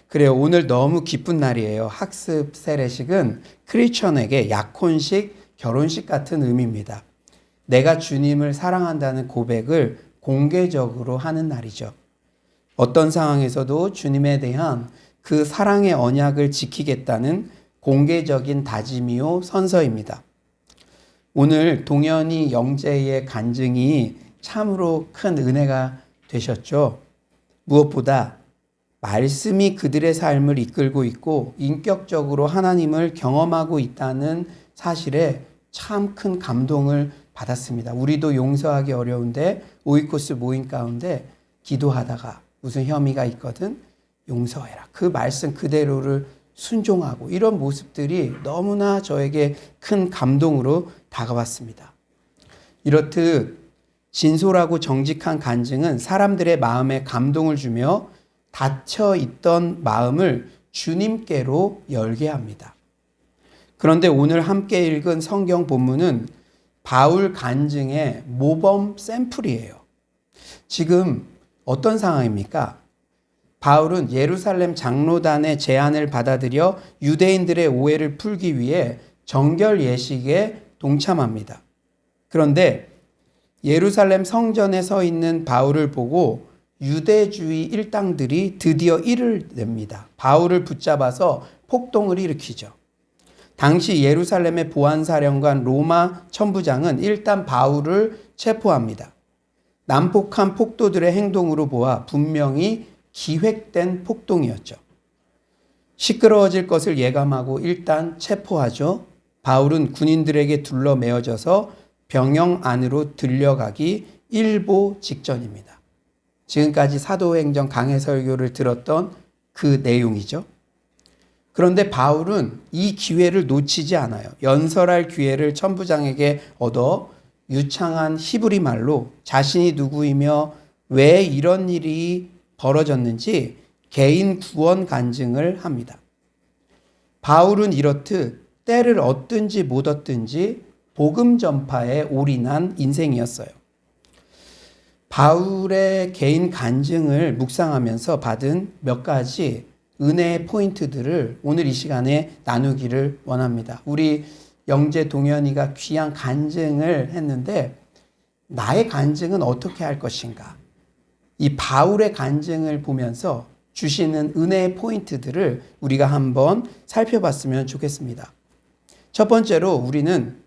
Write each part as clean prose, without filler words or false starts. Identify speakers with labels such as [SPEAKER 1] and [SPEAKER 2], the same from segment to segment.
[SPEAKER 1] 그래요. 오늘 너무 기쁜 날이에요. 학습 세례식은 크리스천에게 약혼식, 결혼식 같은 의미입니다. 내가 주님을 사랑한다는 고백을 공개적으로 하는 날이죠. 어떤 상황에서도 주님에 대한 그 사랑의 언약을 지키겠다는 공개적인 다짐이요 선서입니다. 오늘 동현이 영재의 간증이 참으로 큰 은혜가 되셨죠. 무엇보다 말씀이 그들의 삶을 이끌고 있고 인격적으로 하나님을 경험하고 있다는 사실에 참 큰 감동을 받았습니다. 우리도 용서하기 어려운데 오이코스 모임 가운데 기도하다가 무슨 혐의가 있거든 용서해라. 그 말씀 그대로를 순종하고 이런 모습들이 너무나 저에게 큰 감동으로 다가왔습니다. 이렇듯 진솔하고 정직한 간증은 사람들의 마음에 감동을 주며 닫혀 있던 마음을 주님께로 열게 합니다. 그런데 오늘 함께 읽은 성경 본문은 바울 간증의 모범 샘플이에요. 지금 어떤 상황입니까? 바울은 예루살렘 장로단의 제안을 받아들여 유대인들의 오해를 풀기 위해 정결 예식에 동참합니다. 그런데 예루살렘 성전에 서 있는 바울을 보고 유대주의 일당들이 드디어 일을 냅니다. 바울을 붙잡아서 폭동을 일으키죠. 당시 예루살렘의 보안사령관 로마 천부장은 일단 바울을 체포합니다. 난폭한 폭도들의 행동으로 보아 분명히 기획된 폭동이었죠. 시끄러워질 것을 예감하고 일단 체포하죠. 바울은 군인들에게 둘러매어져서 병영 안으로 들려가기 일보 직전입니다. 지금까지 사도행전 강해설교를 들었던 그 내용이죠. 그런데 바울은 이 기회를 놓치지 않아요. 연설할 기회를 천부장에게 얻어 유창한 히브리 말로 자신이 누구이며 왜 이런 일이 벌어졌는지 개인 구원 간증을 합니다. 바울은 이렇듯 때를 얻든지 못 얻든지 복음 전파에 올인한 인생이었어요. 바울의 개인 간증을 묵상하면서 받은 몇 가지 은혜의 포인트들을 오늘 이 시간에 나누기를 원합니다. 우리 영재 동현이가 귀한 간증을 했는데 나의 간증은 어떻게 할 것인가? 이 바울의 간증을 보면서 주시는 은혜의 포인트들을 우리가 한번 살펴봤으면 좋겠습니다. 첫 번째로 우리는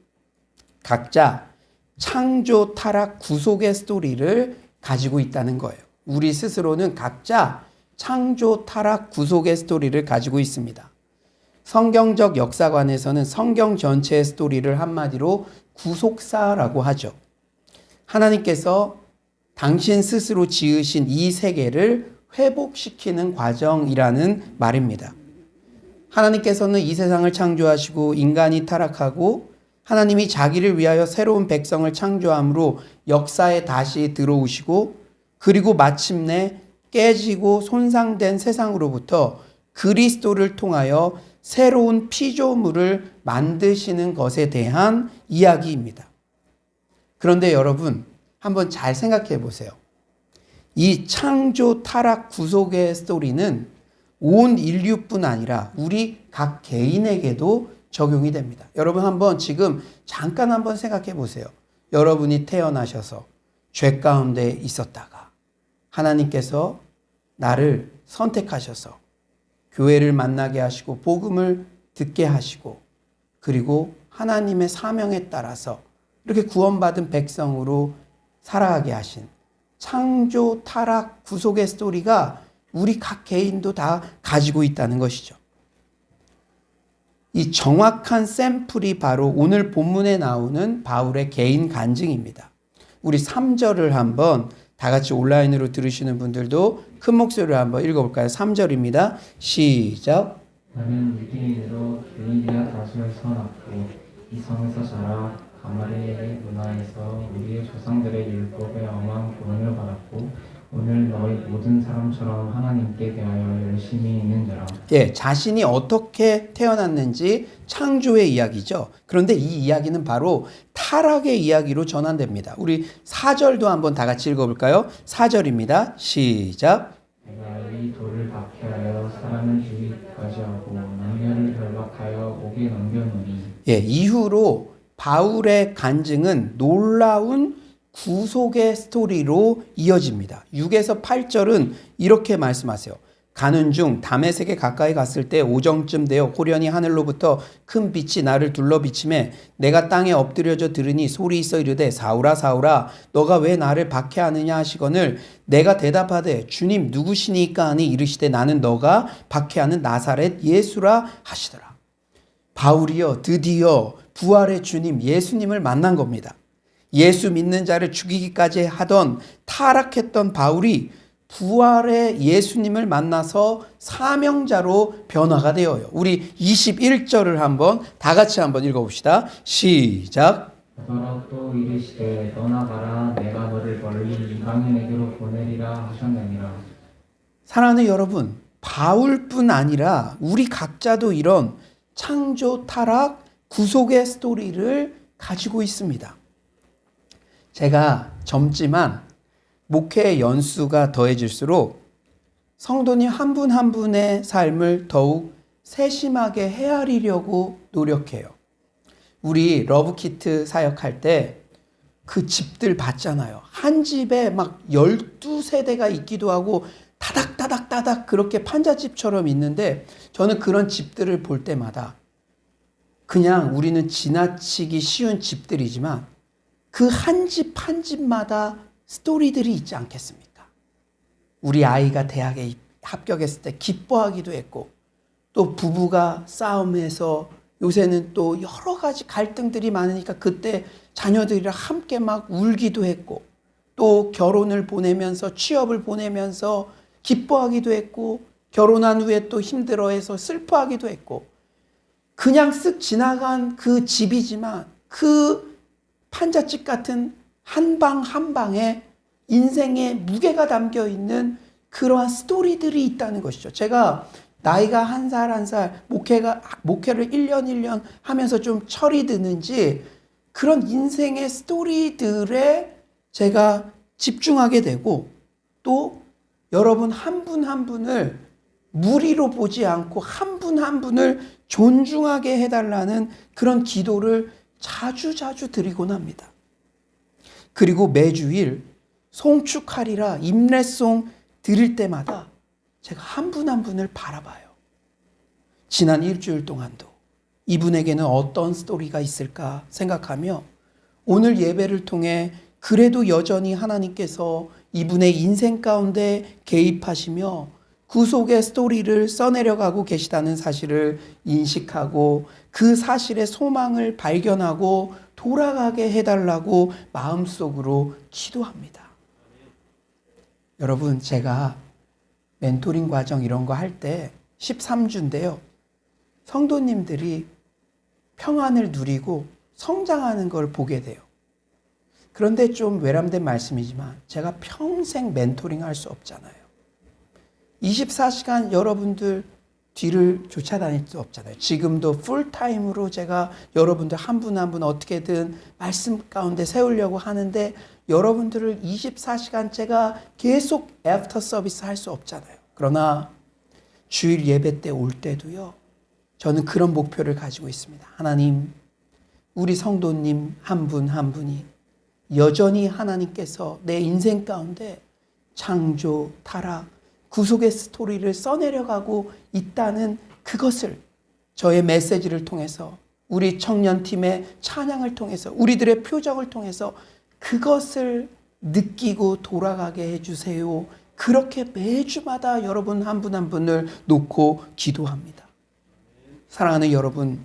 [SPEAKER 1] 각자 창조, 타락, 구속의 스토리를 가지고 있다는 거예요. 우리 스스로는 각자 창조, 타락, 구속의 스토리를 가지고 있습니다. 성경적 역사관에서는 성경 전체의 스토리를 한마디로 구속사라고 하죠. 하나님께서 당신 스스로 지으신 이 세계를 회복시키는 과정이라는 말입니다. 하나님께서는 이 세상을 창조하시고 인간이 타락하고 하나님이 자기를 위하여 새로운 백성을 창조함으로 역사에 다시 들어오시고 그리고 마침내 깨지고 손상된 세상으로부터 그리스도를 통하여 새로운 피조물을 만드시는 것에 대한 이야기입니다. 그런데 여러분 한번 잘 생각해 보세요. 이 창조, 타락, 구속의 스토리는 온 인류뿐 아니라 우리 각 개인에게도 적용이 됩니다. 여러분 한번 지금 잠깐 한번 생각해 보세요. 여러분이 태어나셔서 죄 가운데 있었다가 하나님께서 나를 선택하셔서 교회를 만나게 하시고 복음을 듣게 하시고 그리고 하나님의 사명에 따라서 이렇게 구원받은 백성으로 살아가게 하신 창조, 타락, 구속의 스토리가 우리 각 개인도 다 가지고 있다는 것이죠. 이 정확한 샘플이 바로 오늘 본문에 나오는 바울의 개인 간증입니다. 우리 3절을 한번 다 같이 온라인으로 들으시는 분들도 큰 목소리로 한번 읽어볼까요? 3절입니다. 시작.
[SPEAKER 2] 나는 유대인으로 갈릴리아 다수에서 났고 이 성에서 자라 가마리엘의 문화에서 우리의 조상들의 율법에 엄한 교훈을 받았고 오늘 너희 모든 사람처럼 하나님께 대하여 열심히 있는지라.
[SPEAKER 1] 예, 자신이 어떻게 태어났는지 창조의 이야기죠. 그런데 이 이야기는 바로 타락의 이야기로 전환됩니다. 우리 4절도 한번 다 같이 읽어볼까요? 4절입니다. 시작.
[SPEAKER 2] 내가 이 돌을 박해하여 사람 나는 주기까지 하고 남녀를 결박하여 옥에 넘겨놓으니.
[SPEAKER 1] 예, 이후로 바울의 간증은 놀라운 구속의 스토리로 이어집니다. 6에서 8절은 이렇게 말씀하세요. 가는 중 다메섹에 가까이 갔을 때 오정쯤 되어 호련히 하늘로부터 큰 빛이 나를 둘러 비치매 내가 땅에 엎드려져 들으니 소리 있어 이르되 사울아 사울아 너가 왜 나를 박해하느냐 하시거늘 내가 대답하되 주님 누구시니까 하니 이르시되 나는 너가 박해하는 나사렛 예수라 하시더라. 바울이요 드디어 부활의 주님 예수님을 만난 겁니다. 예수 믿는 자를 죽이기까지 하던 타락했던 바울이 부활의 예수님을 만나서 사명자로 변화가 되어요. 우리 21절을 한번 다 같이 한번 읽어봅시다. 시작.
[SPEAKER 2] 더러 또 이르시되 떠나가라 내가 너를 멀리 이방인에게로 보내리라 하셨느니라.
[SPEAKER 1] 사랑하는 여러분, 바울뿐 아니라 우리 각자도 이런 창조, 타락, 구속의 스토리를 가지고 있습니다. 제가 젊지만 목회의 연수가 더해질수록 성도님 한 분 한 분의 삶을 더욱 세심하게 헤아리려고 노력해요. 우리 러브키트 사역할 때 그 집들 봤잖아요. 한 집에 막 12세대가 있기도 하고 다닥다닥다닥 그렇게 판잣집처럼 있는데 저는 그런 집들을 볼 때마다 그냥 우리는 지나치기 쉬운 집들이지만 그 한 집 한 집마다 스토리들이 있지 않겠습니까? 우리 아이가 대학에 합격했을 때 기뻐하기도 했고 또 부부가 싸움해서 요새는 또 여러 가지 갈등들이 많으니까 그때 자녀들이랑 함께 막 울기도 했고 또 결혼을 보내면서 취업을 보내면서 기뻐하기도 했고 결혼한 후에 또 힘들어해서 슬퍼하기도 했고 그냥 쓱 지나간 그 집이지만 그 판잣집 같은 한 방 한 방에 인생의 무게가 담겨 있는 그러한 스토리들이 있다는 것이죠. 제가 나이가 한 살 한 살 목회를 1년 1년 하면서 좀 철이 드는지 그런 인생의 스토리들에 제가 집중하게 되고 또 여러분 한 분 한 분을 무리로 보지 않고 한 분 한 분을 존중하게 해달라는 그런 기도를 자주 드리곤 합니다. 그리고 매주일 송축하리라 임례송 드릴 때마다 제가 한 분 한 분을 바라봐요. 지난 일주일 동안도 이분에게는 어떤 스토리가 있을까 생각하며 오늘 예배를 통해 그래도 여전히 하나님께서 이분의 인생 가운데 개입하시며 구속의 스토리를 써내려가고 계시다는 사실을 인식하고 그 사실의 소망을 발견하고 돌아가게 해달라고 마음속으로 기도합니다. 여러분, 제가 멘토링 과정 이런 거 할 때 13주인데요. 성도님들이 평안을 누리고 성장하는 걸 보게 돼요. 그런데 좀 외람된 말씀이지만 제가 평생 멘토링 할 수 없잖아요. 24시간 여러분들 뒤를 쫓아다닐 수 없잖아요. 지금도 풀타임으로 제가 여러분들 한 분 한 분 어떻게든 말씀 가운데 세우려고 하는데 여러분들을 24시간 제가 계속 애프터 서비스 할 수 없잖아요. 그러나 주일 예배 때 올 때도요. 저는 그런 목표를 가지고 있습니다. 하나님, 우리 성도님 한 분 한 분이 여전히 하나님께서 내 인생 가운데 창조, 타락, 구속의 스토리를 써내려가고 있다는 그것을 저의 메시지를 통해서 우리 청년팀의 찬양을 통해서 우리들의 표정을 통해서 그것을 느끼고 돌아가게 해주세요. 그렇게 매주마다 여러분 한 분 한 분을 놓고 기도합니다. 사랑하는 여러분,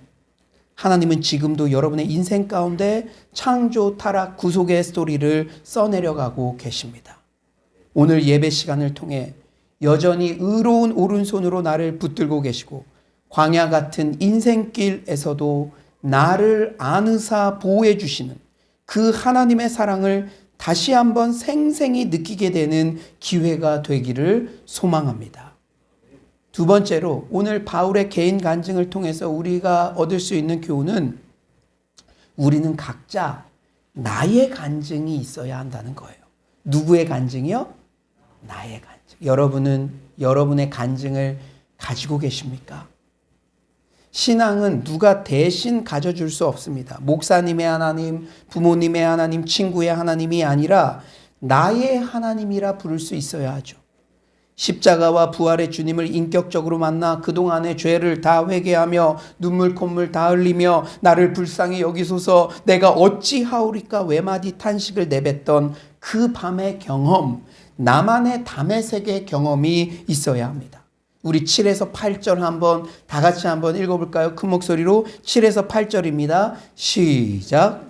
[SPEAKER 1] 하나님은 지금도 여러분의 인생 가운데 창조, 타락, 구속의 스토리를 써내려가고 계십니다. 오늘 예배 시간을 통해 여전히 의로운 오른손으로 나를 붙들고 계시고 광야 같은 인생길에서도 나를 안으사 보호해 주시는 그 하나님의 사랑을 다시 한번 생생히 느끼게 되는 기회가 되기를 소망합니다. 두 번째로 오늘 바울의 개인 간증을 통해서 우리가 얻을 수 있는 교훈은 우리는 각자 나의 간증이 있어야 한다는 거예요. 누구의 간증이요? 나의 간증. 여러분은 여러분의 간증을 가지고 계십니까? 신앙은 누가 대신 가져줄 수 없습니다. 목사님의 하나님, 부모님의 하나님, 친구의 하나님이 아니라 나의 하나님이라 부를 수 있어야 하죠. 십자가와 부활의 주님을 인격적으로 만나 그동안의 죄를 다 회개하며 눈물 콧물 다 흘리며 나를 불쌍히 여기소서 내가 어찌하오리까 외마디 탄식을 내뱉던 그 밤의 경험, 나만의 담에색의 경험이 있어야 합니다. 우리 7에서 8절 한번 다 같이 한번 읽어볼까요? 큰 목소리로 7에서 8절입니다. 시작.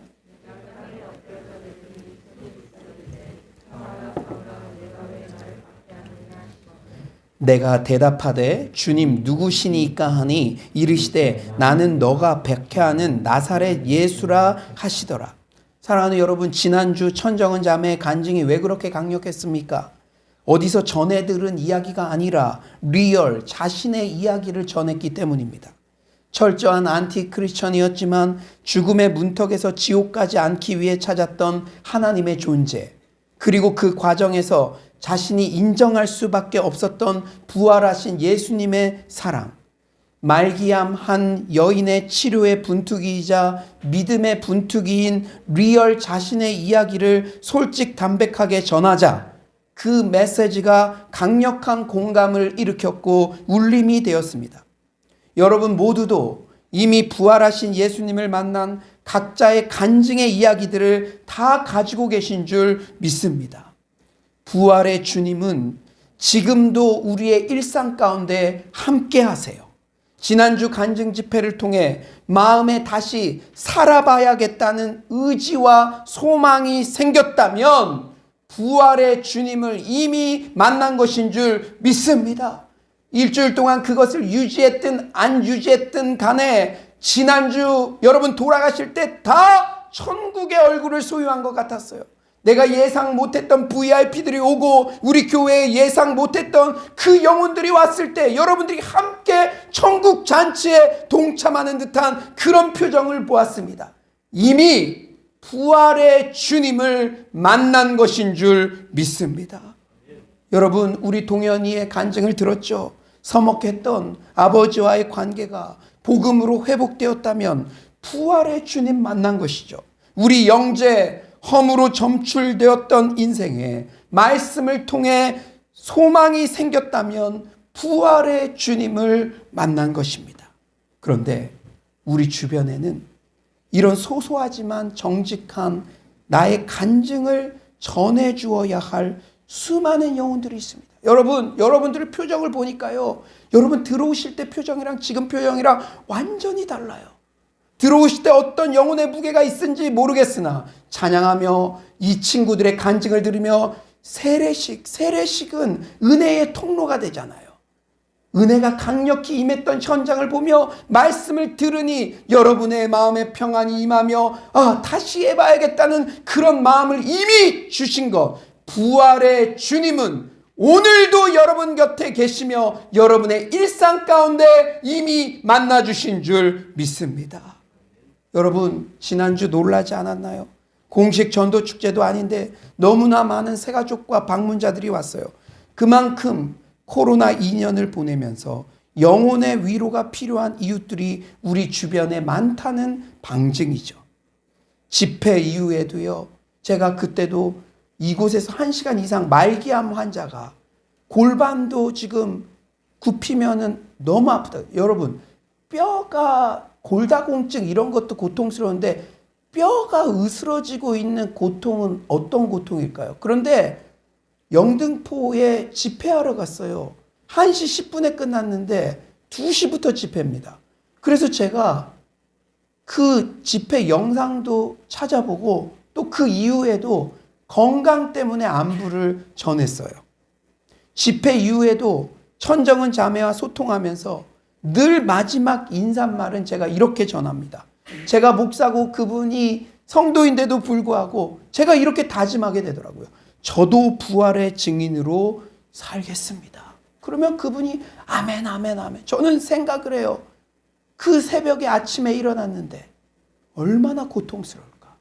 [SPEAKER 1] 내가 대답하되 주님 누구시니까 하니 이르시되 나는 너가 백해하는 나사렛 예수라 하시더라. 사랑하는 여러분, 지난주 천정은 자매의 간증이 왜 그렇게 강력했습니까? 어디서 전해 들은 이야기가 아니라 리얼 자신의 이야기를 전했기 때문입니다. 철저한 안티 크리스천이었지만 죽음의 문턱에서 지옥까지 않기 위해 찾았던 하나님의 존재, 그리고 그 과정에서 자신이 인정할 수밖에 없었던 부활하신 예수님의 사랑, 말기암 한 여인의 치료의 분투기이자 믿음의 분투기인 리얼 자신의 이야기를 솔직담백하게 전하자 그 메시지가 강력한 공감을 일으켰고 울림이 되었습니다. 여러분 모두도 이미 부활하신 예수님을 만난 각자의 간증의 이야기들을 다 가지고 계신 줄 믿습니다. 부활의 주님은 지금도 우리의 일상 가운데 함께 하세요. 지난주 간증 집회를 통해 마음에 다시 살아봐야겠다는 의지와 소망이 생겼다면 부활의 주님을 이미 만난 것인 줄 믿습니다. 일주일 동안 그것을 유지했든 안 유지했든 간에 지난주 여러분 돌아가실 때 다 천국의 얼굴을 소유한 것 같았어요. 내가 예상 못했던 VIP들이 오고 우리 교회에 예상 못했던 그 영혼들이 왔을 때 여러분들이 함께 천국 잔치에 동참하는 듯한 그런 표정을 보았습니다. 이미 부활의 주님을 만난 것인 줄 믿습니다. 여러분 우리 동현이의 간증을 들었죠. 서먹했던 아버지와의 관계가 복음으로 회복되었다면 부활의 주님 만난 것이죠. 우리 영재 험으로 점출되었던 인생에 말씀을 통해 소망이 생겼다면 부활의 주님을 만난 것입니다. 그런데 우리 주변에는 이런 소소하지만 정직한 나의 간증을 전해주어야 할 수많은 영혼들이 있습니다. 여러분들의 표정을 보니까요. 여러분 들어오실 때 표정이랑 지금 표정이랑 완전히 달라요. 들어오실 때 어떤 영혼의 무게가 있은지 모르겠으나 찬양하며 이 친구들의 간증을 들으며 세례식은 은혜의 통로가 되잖아요. 은혜가 강력히 임했던 현장을 보며 말씀을 들으니 여러분의 마음에 평안이 임하며 다시 해봐야겠다는 그런 마음을 이미 주신 것, 부활의 주님은 오늘도 여러분 곁에 계시며 여러분의 일상 가운데 이미 만나주신 줄 믿습니다. 여러분 지난주 놀라지 않았나요? 공식 전도 축제도 아닌데 너무나 많은 새가족과 방문자들이 왔어요. 그만큼 코로나 2년을 보내면서 영혼의 위로가 필요한 이웃들이 우리 주변에 많다는 방증이죠. 집회 이후에도요. 제가 그때도 이곳에서 1시간 이상 말기암 환자가 골반도 지금 굽히면은 너무 아프다. 여러분 뼈가 골다공증 이런 것도 고통스러운데 뼈가 으스러지고 있는 고통은 어떤 고통일까요? 그런데 영등포에 집회하러 갔어요. 1시 10분에 끝났는데 2시부터 집회입니다. 그래서 제가 그 집회 영상도 찾아보고 또 그 이후에도 건강 때문에 안부를 전했어요. 집회 이후에도 천정은 자매와 소통하면서 늘 마지막 인사말은 제가 이렇게 전합니다. 제가 목사고 그분이 성도인데도 불구하고 제가 이렇게 다짐하게 되더라고요. 저도 부활의 증인으로 살겠습니다. 그러면 그분이 아멘 아멘 아멘. 저는 생각을 해요. 그 새벽에 아침에 일어났는데 얼마나 고통스러울까.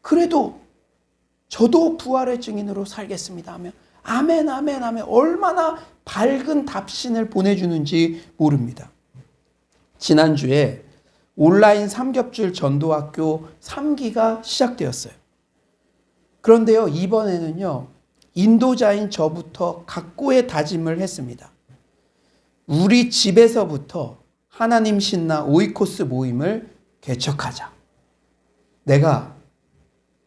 [SPEAKER 1] 그래도 저도 부활의 증인으로 살겠습니다 하면 아멘, 아멘, 아멘. 얼마나 밝은 답신을 보내주는지 모릅니다. 지난주에 온라인 삼겹줄 전도학교 3기가 시작되었어요. 그런데요, 이번에는요, 인도자인 저부터 각고의 다짐을 했습니다. 우리 집에서부터 하나님 신나 오이코스 모임을 개척하자. 내가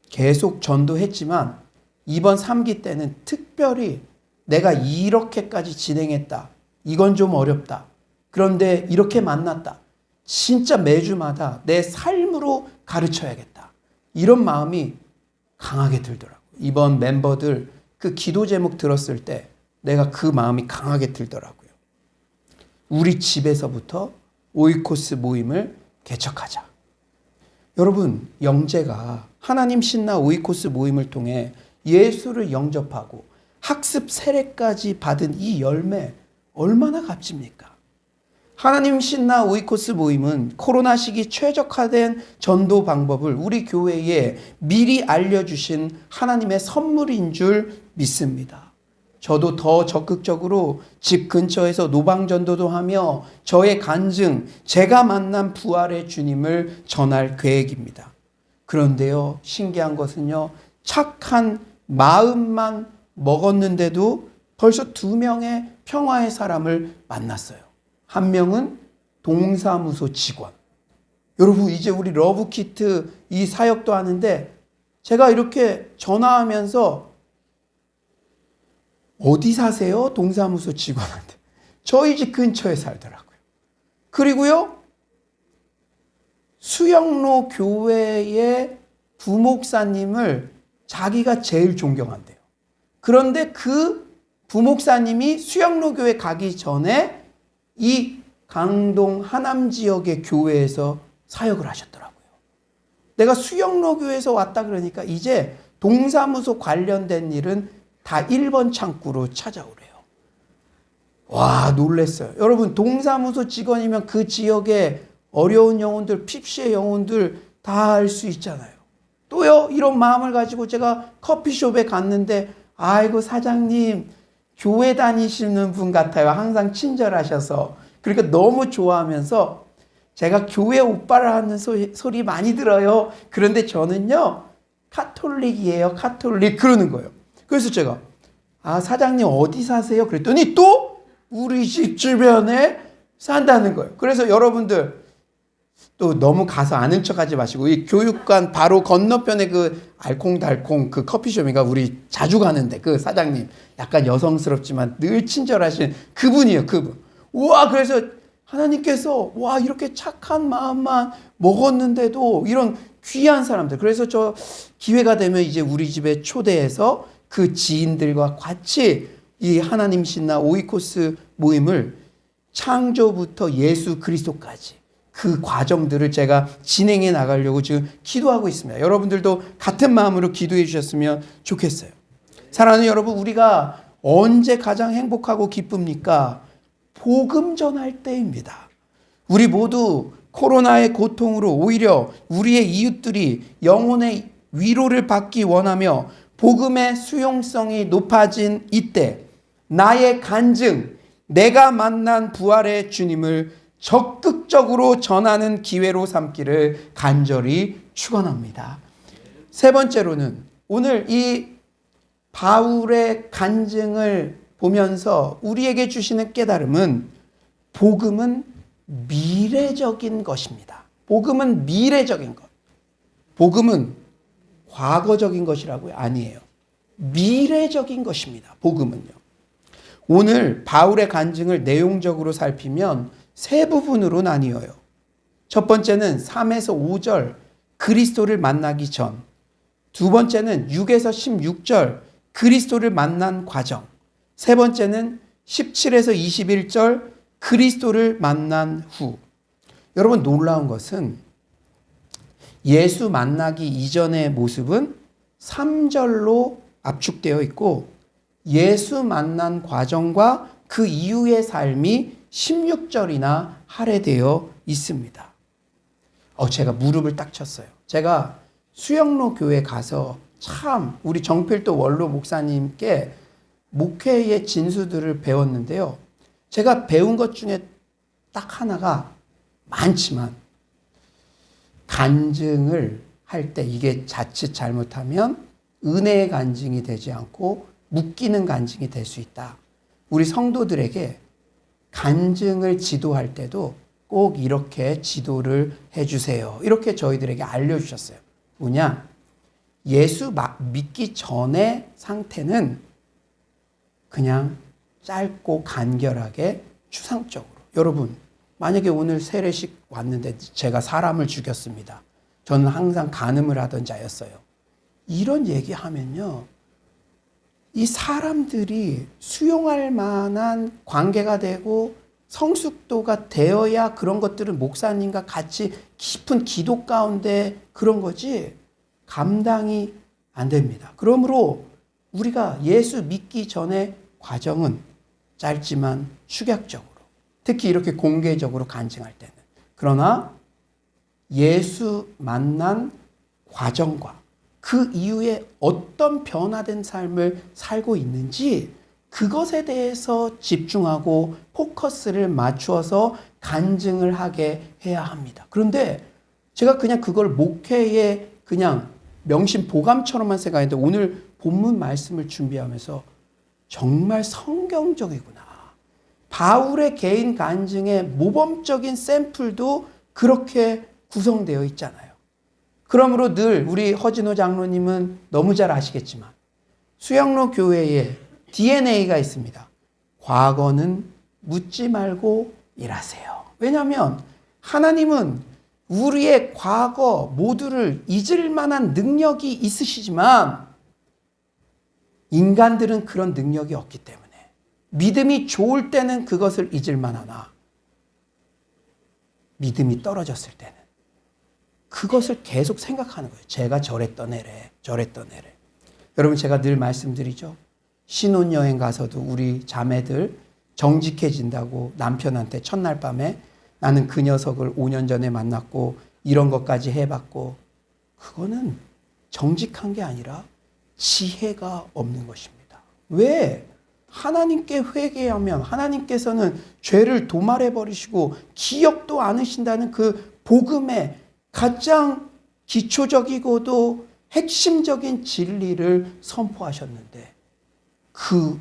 [SPEAKER 1] 계속 전도했지만 이번 3기 때는 특별히 내가 이렇게까지 진행했다. 이건 좀 어렵다. 그런데 이렇게 만났다. 진짜 매주마다 내 삶으로 가르쳐야겠다. 이런 마음이 강하게 들더라고요. 이번 멤버들 그 기도 제목 들었을 때 내가 그 마음이 강하게 들더라고요. 우리 집에서부터 오이코스 모임을 개척하자. 여러분, 영재가 하나님 신나 오이코스 모임을 통해 예수를 영접하고 학습 세례까지 받은 이 열매 얼마나 값집니까? 하나님 신나 오이코스 모임은 코로나 시기 최적화된 전도 방법을 우리 교회에 미리 알려주신 하나님의 선물인 줄 믿습니다. 저도 더 적극적으로 집 근처에서 노방전도도 하며 저의 간증, 제가 만난 부활의 주님을 전할 계획입니다. 그런데요, 신기한 것은요, 착한 마음만 먹었는데도 벌써 2명의 평화의 사람을 만났어요. 한 명은 동사무소 직원. 여러분, 이제 우리 러브키트 이 사역도 하는데 제가 이렇게 전화하면서 어디 사세요? 동사무소 직원한테. 저희 집 근처에 살더라고요. 그리고요, 수영로 교회의 부목사님을 자기가 제일 존경한대요. 그런데 그 부목사님이 수영로 교회 가기 전에 이 강동 하남 지역의 교회에서 사역을 하셨더라고요. 내가 수영로 교회에서 왔다 그러니까 이제 동사무소 관련된 일은 다 1번 창구로 찾아오래요. 와, 놀랬어요. 여러분, 동사무소 직원이면 그 지역의 어려운 영혼들, 핍시의 영혼들 다 알 수 있잖아요. 또요, 이런 마음을 가지고 제가 커피숍에 갔는데, 아이고, 사장님, 교회 다니시는 분 같아요. 항상 친절하셔서. 그러니까 너무 좋아하면서 제가 교회 오빠를 하는 소리 많이 들어요. 그런데 저는요, 카톨릭이에요. 카톨릭. 그러는 거예요. 그래서 제가, 아, 사장님 어디 사세요? 그랬더니 또 우리 집 주변에 산다는 거예요. 그래서 여러분들 또 너무 가서 아는 척 하지 마시고, 이 교육관 바로 건너편에 그 알콩달콩 그 커피숍인가 우리 자주 가는데 그 사장님 약간 여성스럽지만 늘 친절하신 그분이에요. 그분. 우와, 그래서 하나님께서 와, 이렇게 착한 마음만 먹었는데도 이런 귀한 사람들. 그래서 저 기회가 되면 이제 우리 집에 초대해서 그 지인들과 같이 이 하나님 신나 오이코스 모임을 창조부터 예수 그리스도까지 그 과정들을 제가 진행해 나가려고 지금 기도하고 있습니다. 여러분들도 같은 마음으로 기도해 주셨으면 좋겠어요. 사랑하는 여러분, 우리가 언제 가장 행복하고 기쁩니까? 복음 전할 때입니다. 우리 모두 코로나의 고통으로 오히려 우리의 이웃들이 영혼의 위로를 받기 원하며 복음의 수용성이 높아진 이때 나의 간증, 내가 만난 부활의 주님을 적극적으로 전하는 기회로 삼기를 간절히 축원합니다. 세 번째로는 오늘 이 바울의 간증을 보면서 우리에게 주시는 깨달음은 복음은 미래적인 것입니다. 복음은 미래적인 것. 복음은 과거적인 것이라고요? 아니에요. 미래적인 것입니다. 복음은요. 오늘 바울의 간증을 내용적으로 살피면 세 부분으로 나뉘어요. 첫 번째는 3에서 5절 그리스도를 만나기 전, 두 번째는 6에서 16절 그리스도를 만난 과정, 세 번째는 17에서 21절 그리스도를 만난 후. 여러분, 놀라운 것은 예수 만나기 이전의 모습은 3절로 압축되어 있고 예수 만난 과정과 그 이후의 삶이 16절이나 할애되어 있습니다. 제가 무릎을 딱 쳤어요. 제가 수영로 교회 가서 참 우리 정필도 원로 목사님께 목회의 진수들을 배웠는데요. 제가 배운 것 중에 딱 하나가 많지만 간증을 할 때 이게 자칫 잘못하면 은혜의 간증이 되지 않고 묶이는 간증이 될 수 있다. 우리 성도들에게 간증을 지도할 때도 꼭 이렇게 지도를 해주세요. 이렇게 저희들에게 알려주셨어요. 뭐냐? 예수 믿기 전의 상태는 그냥 짧고 간결하게 추상적으로. 여러분, 만약에 오늘 세례식 왔는데 제가 사람을 죽였습니다. 저는 항상 간음을 하던 자였어요. 이런 얘기하면요. 이 사람들이 수용할 만한 관계가 되고 성숙도가 되어야 그런 것들은 목사님과 같이 깊은 기도 가운데 그런 거지 감당이 안 됩니다. 그러므로 우리가 예수 믿기 전의 과정은 짧지만 축약적으로, 특히 이렇게 공개적으로 간증할 때는. 그러나 예수 만난 과정과 그 이후에 어떤 변화된 삶을 살고 있는지 그것에 대해서 집중하고 포커스를 맞추어서 간증을 하게 해야 합니다. 그런데 제가 그냥 그걸 목회의 그냥 명심 보감처럼만 생각했는데 오늘 본문 말씀을 준비하면서 정말 성경적이구나. 바울의 개인 간증의 모범적인 샘플도 그렇게 구성되어 있잖아요. 그러므로 늘 우리 허진호 장로님은 너무 잘 아시겠지만 수영로 교회에 DNA가 있습니다. 과거는 묻지 말고 일하세요. 왜냐하면 하나님은 우리의 과거 모두를 잊을 만한 능력이 있으시지만 인간들은 그런 능력이 없기 때문에 믿음이 좋을 때는 그것을 잊을 만하나 믿음이 떨어졌을 때는 그것을 계속 생각하는 거예요. 제가 저랬던 애래. 여러분 제가 늘 말씀드리죠. 신혼여행 가서도 우리 자매들 정직해진다고 남편한테 첫날 밤에 나는 그 녀석을 5년 전에 만났고 이런 것까지 해봤고 그거는 정직한 게 아니라 지혜가 없는 것입니다. 왜? 하나님께 회개하면 하나님께서는 죄를 도말해버리시고 기억도 않으신다는 그 복음의 가장 기초적이고도 핵심적인 진리를 선포하셨는데 그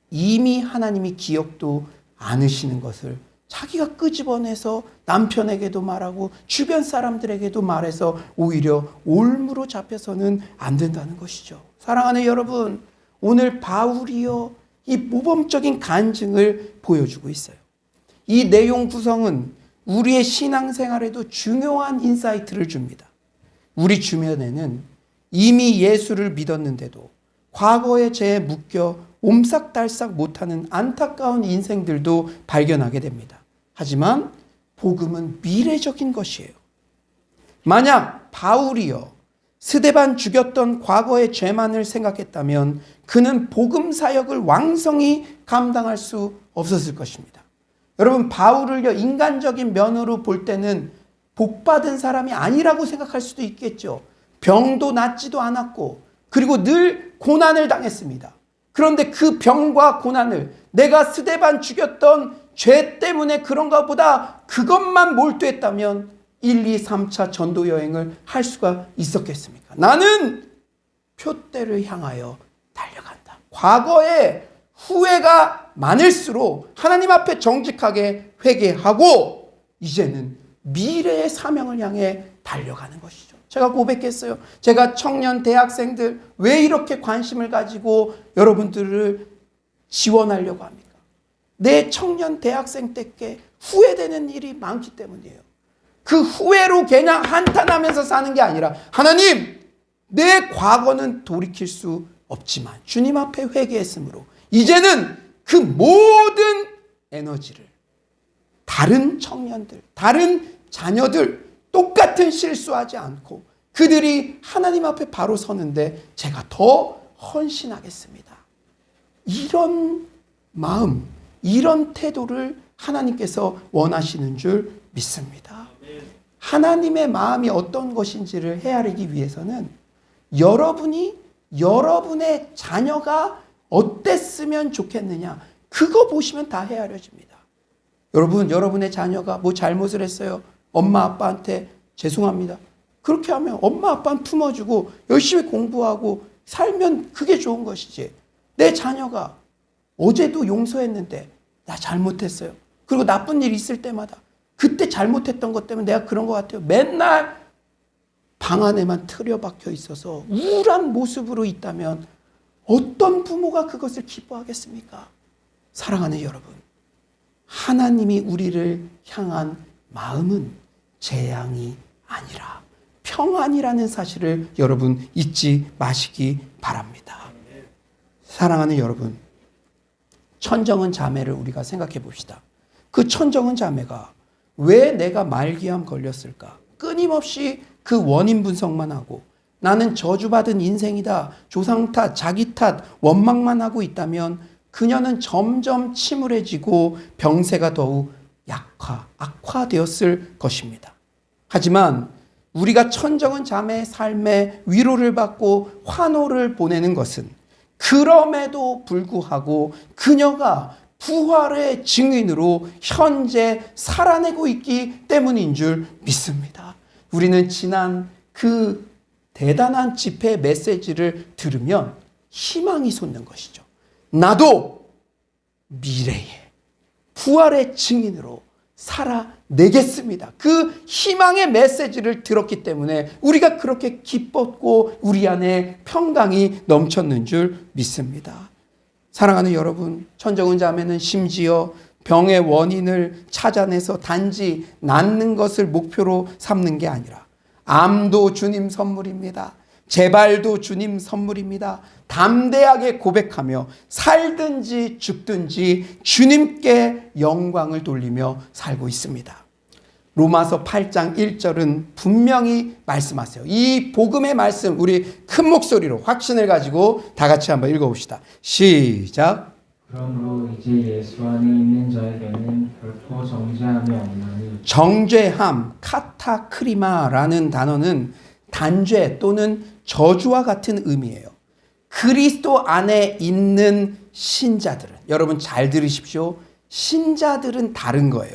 [SPEAKER 1] 이미 하나님이 기억도 않으시는 것을 자기가 끄집어내서 남편에게도 말하고 주변 사람들에게도 말해서 오히려 올무로 잡혀서는 안 된다는 것이죠. 사랑하는 여러분, 오늘 바울이요 이 모범적인 간증을 보여주고 있어요. 이 내용 구성은 우리의 신앙생활에도 중요한 인사이트를 줍니다. 우리 주변에는 이미 예수를 믿었는데도 과거의 죄에 묶여 옴싹달싹 못하는 안타까운 인생들도 발견하게 됩니다. 하지만 복음은 미래적인 것이에요. 만약 바울이요 스데반 죽였던 과거의 죄만을 생각했다면 그는 복음 사역을 왕성히 감당할 수 없었을 것입니다. 여러분 바울을요 인간적인 면으로 볼 때는 복받은 사람이 아니라고 생각할 수도 있겠죠. 병도 낫지도 않았고 그리고 늘 고난을 당했습니다. 그런데 그 병과 고난을 내가 스데반 죽였던 죄 때문에 그런가 보다 그것만 몰두했다면 1, 2, 3차 전도 여행을 할 수가 있었겠습니까? 나는 표대를 향하여 달려간다. 과거에 후회가 많을수록 하나님 앞에 정직하게 회개하고 이제는 미래의 사명을 향해 달려가는 것이죠. 제가 고백했어요. 제가 청년 대학생들 왜 이렇게 관심을 가지고 여러분들을 지원하려고 합니까? 내 청년 대학생 때께 후회되는 일이 많기 때문이에요. 그 후회로 그냥 한탄하면서 사는 게 아니라 하나님 내 과거는 돌이킬 수 없지만 주님 앞에 회개했으므로 이제는 그 모든 에너지를 다른 청년들, 다른 자녀들 똑같은 실수하지 않고 그들이 하나님 앞에 바로 서는데 제가 더 헌신하겠습니다. 이런 마음, 이런 태도를 하나님께서 원하시는 줄 믿습니다. 하나님의 마음이 어떤 것인지를 헤아리기 위해서는 여러분이 여러분의 자녀가 어땠으면 좋겠느냐, 그거 보시면 다 헤아려집니다. 여러분, 여러분의 자녀가 뭐 잘못을 했어요. 엄마 아빠한테 죄송합니다. 그렇게 하면 엄마 아빠는 품어주고 열심히 공부하고 살면 그게 좋은 것이지. 내 자녀가 어제도 용서했는데 나 잘못했어요. 그리고 나쁜 일 있을 때마다 그때 잘못했던 것 때문에 내가 그런 것 같아요. 맨날 방 안에만 틀어박혀 있어서 우울한 모습으로 있다면 어떤 부모가 그것을 기뻐하겠습니까? 사랑하는 여러분, 하나님이 우리를 향한 마음은 재앙이 아니라 평안이라는 사실을 여러분 잊지 마시기 바랍니다. 사랑하는 여러분, 천정은 자매를 우리가 생각해 봅시다. 그 천정은 자매가 왜 내가 말기암 걸렸을까? 끊임없이 그 원인 분석만 하고 나는 저주받은 인생이다, 조상 탓, 자기 탓, 원망만 하고 있다면 그녀는 점점 침울해지고 병세가 더욱 악화되었을 것입니다. 하지만 우리가 천정은 자매의 삶에 위로를 받고 환호를 보내는 것은 그럼에도 불구하고 그녀가 부활의 증인으로 현재 살아내고 있기 때문인 줄 믿습니다. 우리는 지난 그 대단한 집회 메시지를 들으면 희망이 솟는 것이죠. 나도 미래에 부활의 증인으로 살아내겠습니다. 그 희망의 메시지를 들었기 때문에 우리가 그렇게 기뻤고 우리 안에 평강이 넘쳤는 줄 믿습니다. 사랑하는 여러분, 천정은 자매는 심지어 병의 원인을 찾아내서 단지 낫는 것을 목표로 삼는 게 아니라 암도 주님 선물입니다. 재발도 주님 선물입니다. 담대하게 고백하며 살든지 죽든지 주님께 영광을 돌리며 살고 있습니다. 로마서 8장 1절은 분명히 말씀하세요. 이 복음의 말씀 우리 큰 목소리로 확신을 가지고 다 같이 한번 읽어봅시다. 시작.
[SPEAKER 2] 그러므로 이제 예수 안에 있는 자에게는 결코 정죄함이 없나니.
[SPEAKER 1] 정죄함, 카타크리마라는 단어는 단죄 또는 저주와 같은 의미예요. 그리스도 안에 있는 신자들은, 여러분 잘 들으십시오. 신자들은 다른 거예요.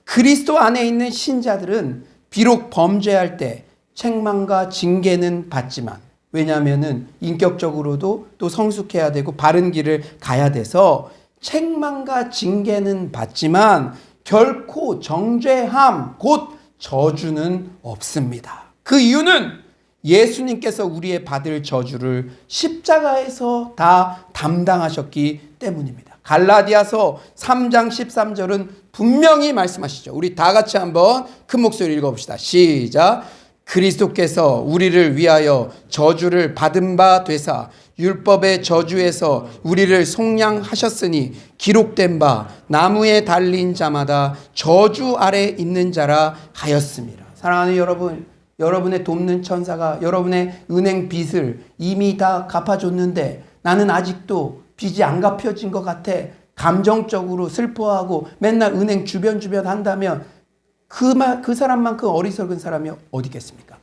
[SPEAKER 1] 그리스도 안에 있는 신자들은 비록 범죄할 때 책망과 징계는 받지만, 왜냐하면은 인격적으로도 또 성숙해야 되고 바른 길을 가야 돼서 책망과 징계는 받지만 결코 정죄함, 곧 저주는 없습니다. 그 이유는 예수님께서 우리의 받을 저주를 십자가에서 다 담당하셨기 때문입니다. 갈라디아서 3장 13절은 분명히 말씀하시죠. 우리 다 같이 한번 큰 목소리 읽어봅시다. 시작. 그리스도께서 우리를 위하여 저주를 받은 바 되사 율법의 저주에서 우리를 속량하셨으니 기록된 바 나무에 달린 자마다 저주 아래 있는 자라 하였습니다. 사랑하는 여러분, 여러분의 돕는 천사가 여러분의 은행 빚을 이미 다 갚아줬는데 나는 아직도 빚이 안 갚혀진 것 같아 감정적으로 슬퍼하고 맨날 은행 주변 한다면 그 사람만큼 어리석은 사람이 어디 있겠습니까?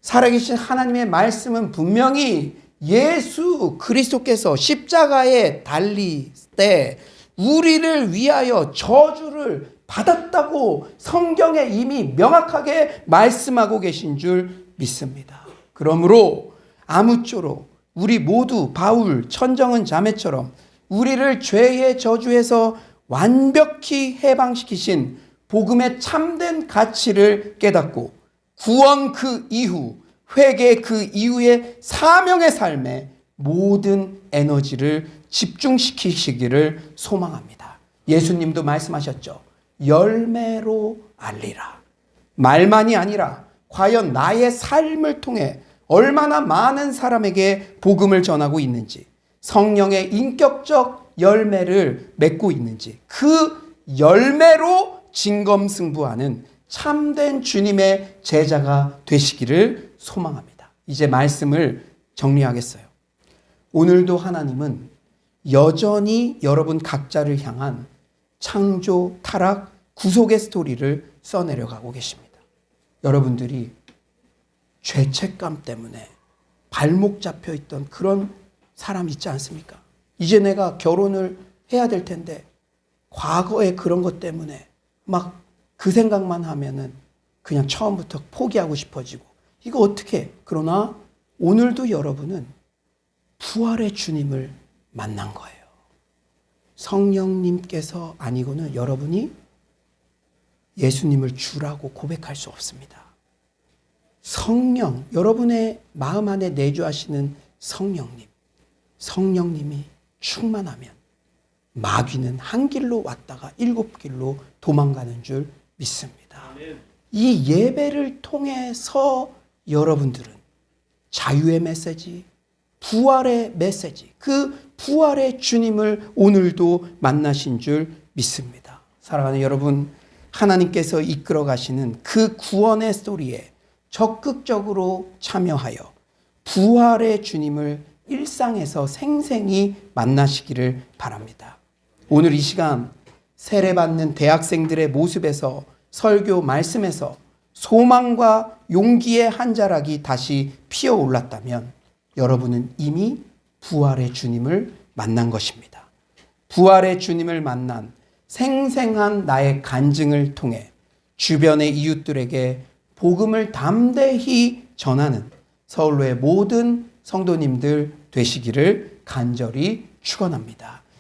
[SPEAKER 1] 살아계신 하나님의 말씀은 분명히 예수 그리스도께서 십자가에 달릴 때 우리를 위하여 저주를 받았다고 성경에 이미 명확하게 말씀하고 계신 줄 믿습니다. 그러므로 아무쪼록 우리 모두 바울 천정은 자매처럼 우리를 죄의 저주에서 완벽히 해방시키신 복음의 참된 가치를 깨닫고 구원 그 이후, 회개 그 이후의 사명의 삶에 모든 에너지를 집중시키시기를 소망합니다. 예수님도 말씀하셨죠. 열매로 알리라. 말만이 아니라 과연 나의 삶을 통해 얼마나 많은 사람에게 복음을 전하고 있는지, 성령의 인격적 열매를 맺고 있는지, 그 열매로 진검승부하는 참된 주님의 제자가 되시기를 소망합니다. 이제 말씀을 정리하겠어요. 오늘도 하나님은 여전히 여러분 각자를 향한 창조, 타락, 구속의 스토리를 써내려가고 계십니다. 여러분들이 죄책감 때문에 발목 잡혀있던 그런 사람 있지 않습니까? 이제 내가 결혼을 해야 될 텐데 과거의 그런 것 때문에 막 그 생각만 하면은 그냥 처음부터 포기하고 싶어지고 이거 어떻게 해? 그러나 오늘도 여러분은 부활의 주님을 만난 거예요. 성령님께서 아니고는 여러분이 예수님을 주라고 고백할 수 없습니다. 성령, 여러분의 마음 안에 내주하시는 성령님이 충만하면 마귀는 한 길로 왔다가 7길로 도망가는 줄 믿습니다. 이 예배를 통해서 여러분들은 자유의 메시지, 부활의 메시지, 그 부활의 주님을 오늘도 만나신 줄 믿습니다. 사랑하는 여러분, 하나님께서 이끌어 가시는 그 구원의 스토리에 적극적으로 참여하여 부활의 주님을 일상에서 생생히 만나시기를 바랍니다. 오늘 이 시간 세례받는 대학생들의 모습에서 설교 말씀에서 소망과 용기의 한 자락이 다시 피어올랐다면 여러분은 이미 부활의 주님을 만난 것입니다. 부활의 주님을 만난 생생한 나의 간증을 통해 주변의 이웃들에게 복음을 담대히 전하는 서울로의 모든 성도님들 되시기를 간절히 축원합니다.